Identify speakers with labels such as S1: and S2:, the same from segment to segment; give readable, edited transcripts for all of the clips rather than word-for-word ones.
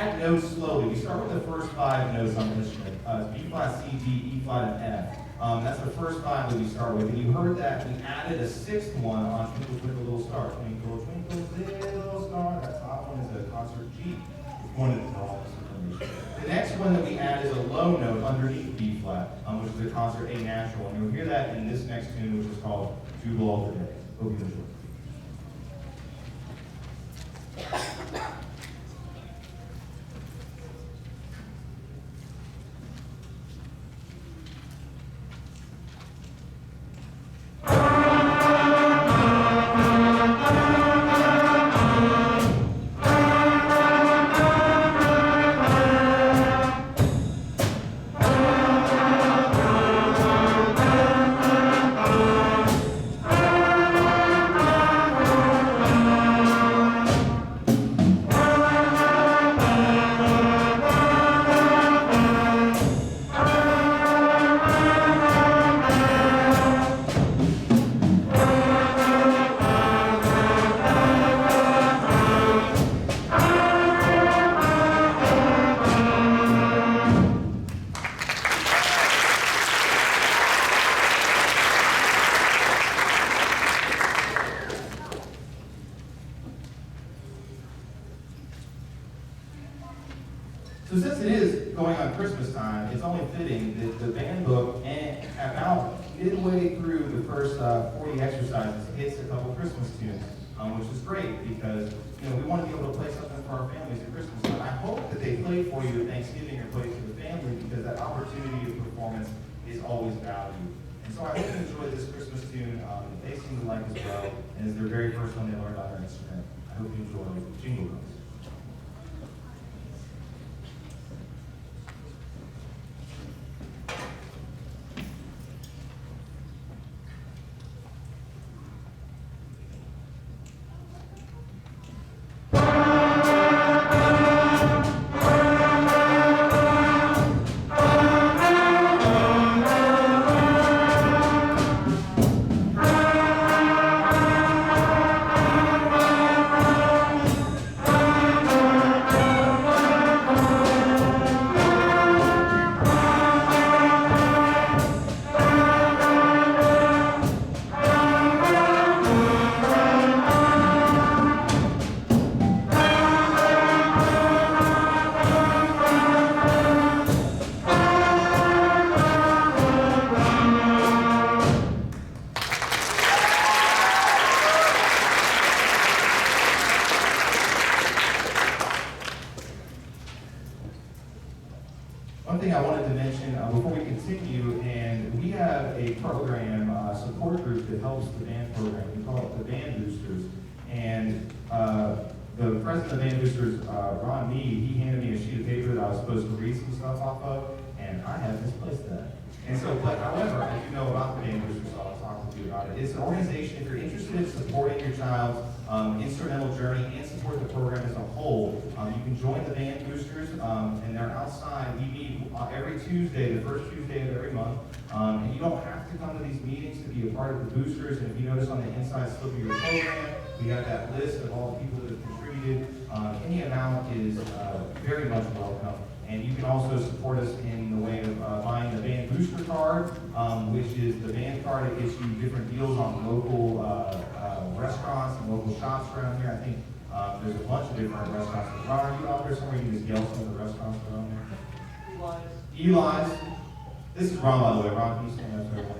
S1: add notes slowly. We start with the first 5 notes on the instrument. B flat, C, D, E flat, and F. That's the first 5 that we start with. And you heard that we added a 6th one on Twinkle Twinkle Little Star. Twinkle Twinkle Little Star. That top one is a concert G. It's one of the all this information. The next one that we add is a low note underneath B flat, which is a concert A natural. And you'll hear that in this next tune, which is called Jubal All the Day. Hope you enjoy. So since it is going on Christmas time, it's only fitting that the band book, and about midway through the first 40 exercises, hits a couple Christmas tunes, which is great because we want to be able to play something for our families at Christmas time. I hope that they play for you at Thanksgiving or play for the family because that opportunity of performance is always valued. And so I hope you enjoy this Christmas tune that they seem to like as well, and it's their very first one they learned on their instrument. I hope you enjoy Jingle Bells. One thing I wanted to mention before we continue, and we have a program, support group that helps the band program. We call it the Band Boosters. And the president of Band Boosters, Ron Mead, he handed me a sheet of paper that I was supposed to read some stuff off of, and I have misplaced that. And so, but however, I do know about the Band Boosters, so I'll talk to you about it. It's an organization, if you're interested in supporting your child's instrumental journey and support the program as a whole, you can join the Band Boosters, and they're outside. We meet every Tuesday, the first Tuesday of every month, and you don't have to come to these meetings to be a part of the Boosters. And if you notice on the inside slip of your program, we have that list of all the people that have contributed. Any amount is very much welcome. And you can also support us in the way of buying the Band Booster card, which is the band card that gets you different deals on local restaurants and local shops around here. I think there's a bunch of different restaurants. Ron, are you out there somewhere? You can just yell some of the restaurants around there. Eli's. This is Ron, by the way. Ron, can you stand up so everyone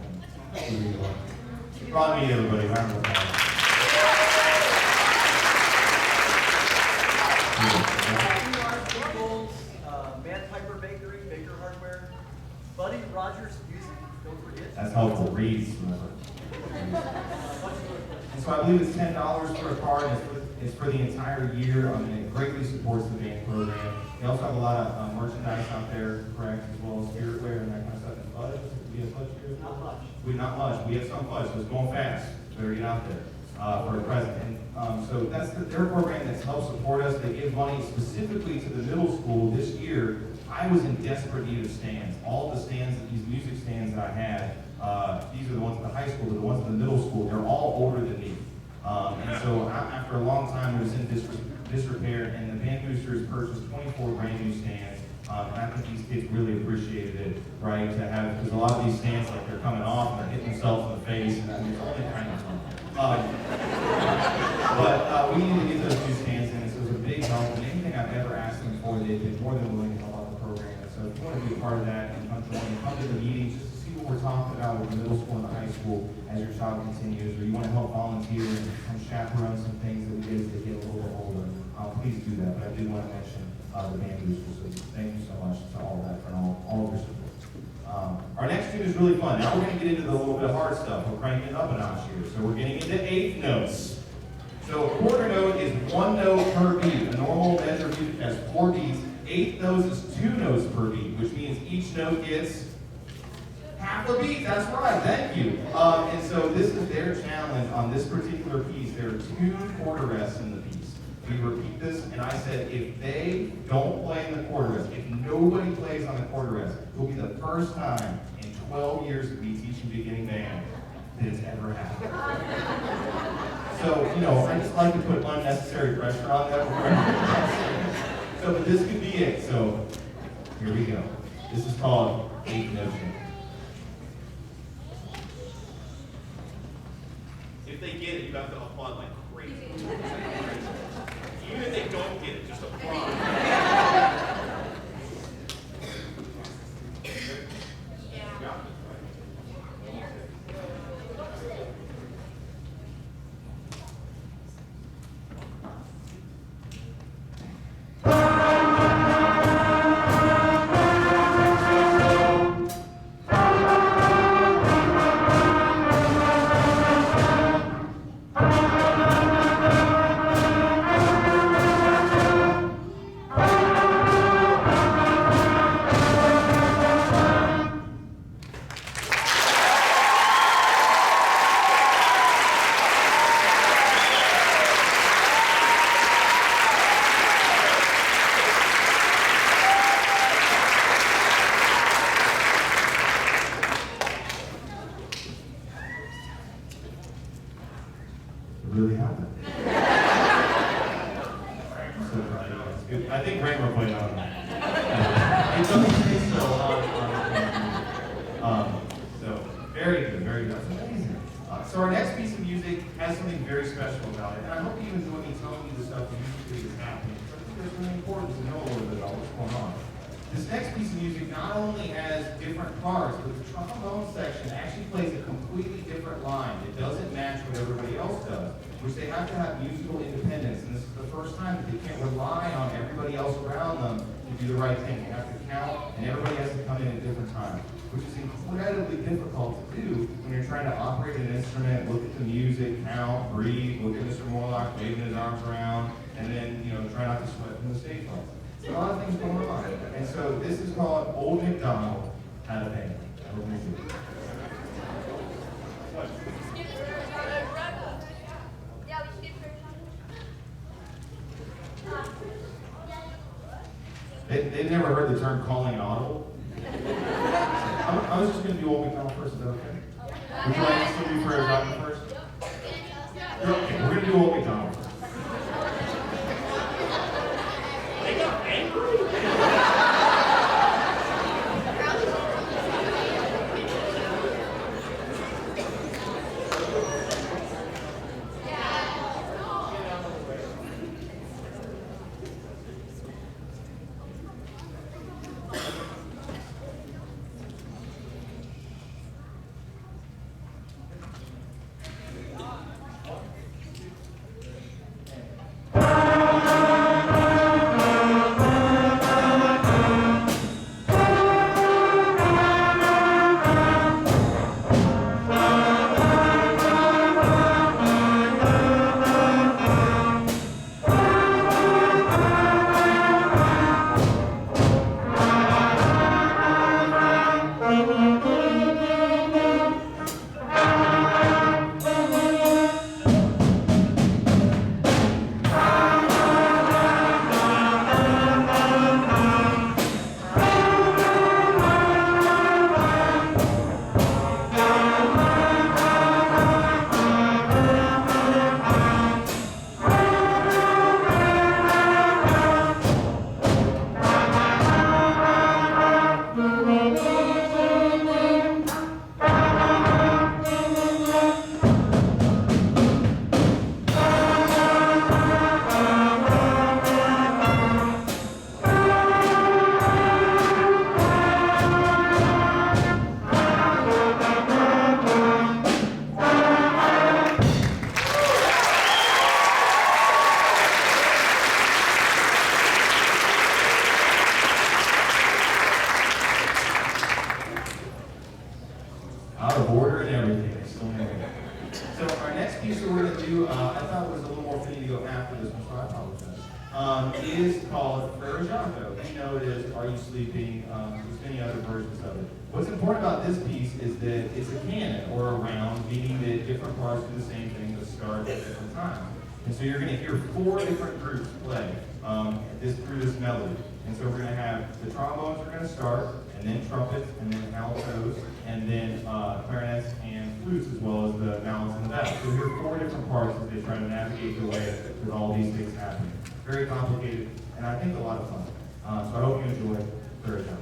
S1: can? Ron, meet everybody. Round of applause.
S2: Buddy Rogers Music, don't forget.
S1: That's helpful. Reads. And so I believe it's $10 for a card. It's for the entire year. It greatly supports the band program. They also have a lot of merchandise out there, correct, as well as spiritware and that kind of stuff. And fudge? Do we have fudge here?
S2: Not much.
S1: Not much. We have some fudge, so it's going fast. Better get out there for a present. And so that's their program that's helped support us. They give money specifically to the middle school. This year, I was in desperate need of stands. All the stands, these music stands that I had, these are the ones at the high school, but the ones at the middle school, they're all older than me. And so after a long time, I was in disrepair, and the Band Boosters purchased 24 brand new stands. And I think these kids really appreciated it, right? To have, because a lot of these stands, like they're coming off and they're hitting themselves in the face, and I mean, it's only kind of fun. But we needed to get those new stands in, so it was a big help. And anything I've ever asked them for, they've been more than willing to help out the program. And so if you want to be a part of that and come to the meetings just to see what we're talking about with the middle school and the high school as your child continues, or you want to help volunteer and come chaperone some things that we get as they get a little bit older, please do that. But I do want to mention the Band Boosters, so thank you so much to all that for all of your support. Our next tune is really fun. Now we're going to get into the little bit of hard stuff. We're cranking it up a notch here. So we're getting into eighth notes. So a quarter note is 1 note per beat. A normal measure of music has 4 beats. Eighth notes is 2 notes per beat, which means each note gets half a beat. That's right. Thank you. And so this is their challenge on this particular piece. There are 2 quarter rests in the piece. We repeat this, and I said if they don't play in the quarter rest, if nobody plays on the quarter rest, it will be the first time in 12 years of me teaching beginning band that it's ever happened. So, I just like to put unnecessary pressure on them. So, but this could be it. So, here we go. This is called Eighth Notion.
S3: If they get it, you have to applaud like crazy. Even if they don't get it, just applaud.
S1: Really happened. I think Kramer played on that. It doesn't say so so very good, very good. That's amazing. So our next piece of music has something very special about it, and I hope you enjoy me telling you the stuff that usually is happening. So I think it's really important to know a little bit about what's going on. This next piece of music not only has different parts, but the trombone section actually plays a completely different line. It doesn't match what everybody else does, which they have to have musical independence. And this is the first time that they can't rely on everybody else around them to do the right thing. They have to count, and everybody has to come in at different times, which is incredibly difficult to do when you're trying to operate an instrument, look at the music, count, breathe, look at Mr. Morlock waving his arms around, and then, try not to sweat from the stage lights. A lot of things going on. And so this is called Old MacDonald Had a Band. They've never heard the term calling an audible. I was just going to do Old MacDonald first. Is that okay? Would you like us to do Prairie Dog first? Okay, we're going to do Old MacDonald first.
S3: They got angry?
S1: know It Is, Are You Sleeping? There's many other versions of it. What's important about this piece is that it's a canon or a round, meaning that different parts do the same thing but start at different times. And so you're going to hear 4 different groups play through this melody. And so we're going to have the trombones are going to start, and then trumpets, and then altos, and then clarinets and flutes, as well as the mallets and the bells. So you'll hear 4 different parts as they try to navigate their way with all these things happening. Very complicated, and I think a lot of fun. So I hope you enjoy Third Time.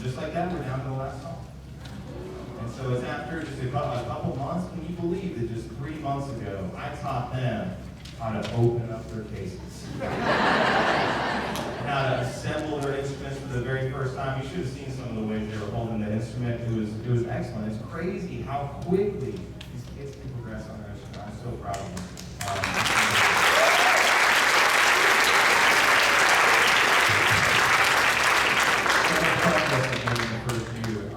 S1: Just like that, we're down to the last song. And so it's after just a couple months. Can you believe that just 3 months ago, I taught them how to open up their cases, how to assemble their instruments for the very first time. You should have seen some of the ways they were holding the instrument. It was excellent. It's crazy how quickly these kids can progress on their instrument. I'm so proud of them.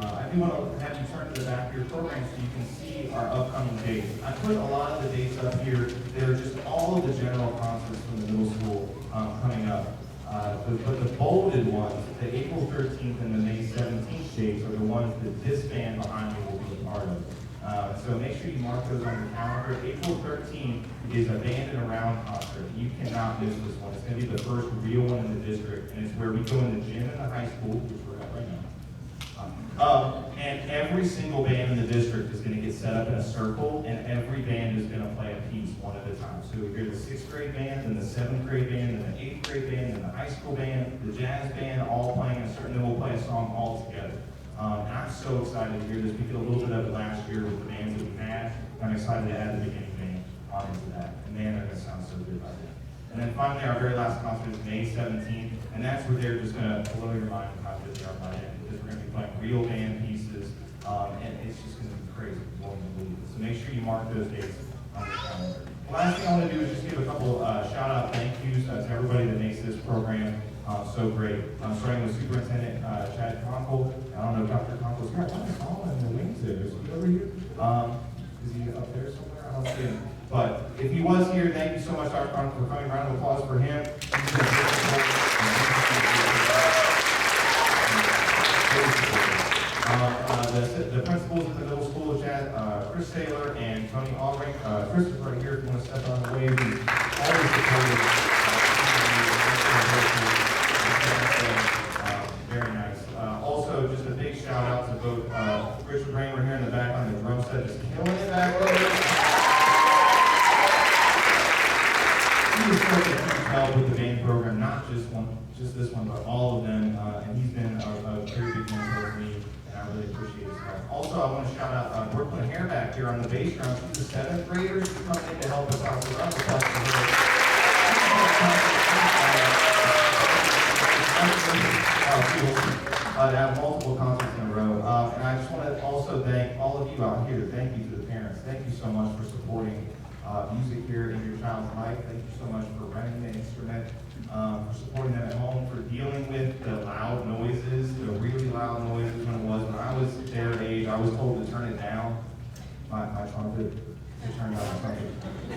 S1: I do want to have you turn to the back of your program so you can see our upcoming dates. I put a lot of the dates up here. They're just all of the general concerts from the middle school coming up. But the bolded ones, the April 13th and the May 17th dates, are the ones that this band behind me will be a part of. So make sure you mark those on the calendar. April 13th is a band and around concert. You cannot miss this one. It's going to be the first real one in the district, and it's where we go in the gym in the high school, which we're at right now. And every single band in the district is going to get set up in a circle, and every band is going to play a piece one at a time. So we hear the 6th grade band, then the 7th grade band, then the 8th grade band, then the high school band, the jazz band, all playing a certain, then we'll play a song all together. And I'm so excited to hear this. We did a little bit of it last year with the bands that we had. I'm excited to add the beginning band into that. And man, they're going to sound so good by then. And then finally, our very last concert is May 17th, and that's where they're just going to blow your mind with how good they are by then, because we're going to be playing real band pieces, and it's just going to be crazy. You won't even believe it. So make sure you mark those dates on the calendar. The last thing I want to do is just give a couple shout-out thank yous to everybody that makes this program so great. Starting with Superintendent Chad Conkle. I don't know if Dr. Conkle's got one small in the wings there. Is he over here? Is he up there somewhere? I don't see him. But if he was here, thank you so much, Dr. Conkle, for coming. Round of applause for him. The principals at the middle school, Chris Taylor and Tony Albright. Chris is right here if you want to step on the wave. He's always supported. Very nice. Also, just a big shout out to both Richard Raymer here in the back on the drum set, just killing it back there. He was such a huge help with the band program, not just this one, but all of them. And he's been a very big mentor for me, and I really appreciate his help. Also, I want to shout out Brooklyn Hare back here on the bass drum. She's a 7th grader. She's coming in to help us out. So round of applause for her. have multiple concerts in a row. And I just want to also thank all of you out here. Thank you to the parents. Thank you so much for supporting music here in your child's life. Thank you so much for renting the instrument, for supporting them at home, for dealing with the loud noises, the really loud noises when it was. When I was their age, I was told to turn it down. My trumpet to turn down my trumpet. You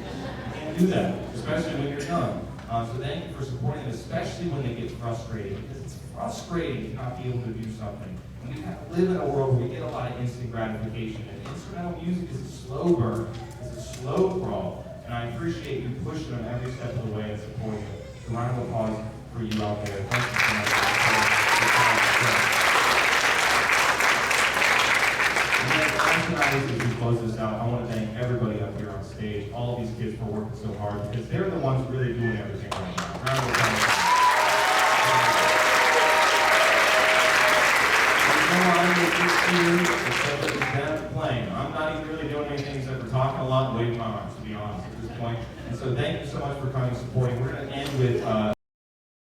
S1: can't do that, especially when you're young. So thank you for supporting them, especially when they get frustrated, because it's frustrating to not be able to do something. And we kind of live in a world where we get a lot of instant gratification, and instrumental music is a slow burn, it's a slow crawl, and I appreciate you pushing them every step of the way and supporting them. So round of applause for you out there. Thank you so much. And then tonight, as we close this out, I want to thank everybody up here on stage, all of these kids for working so hard, because they're the ones really doing everything right now. Round of applause. Playing. I'm not even really doing anything except for talking a lot and waving my arms, to be honest, at this point. And so thank you so much for coming and supporting. We're going to end with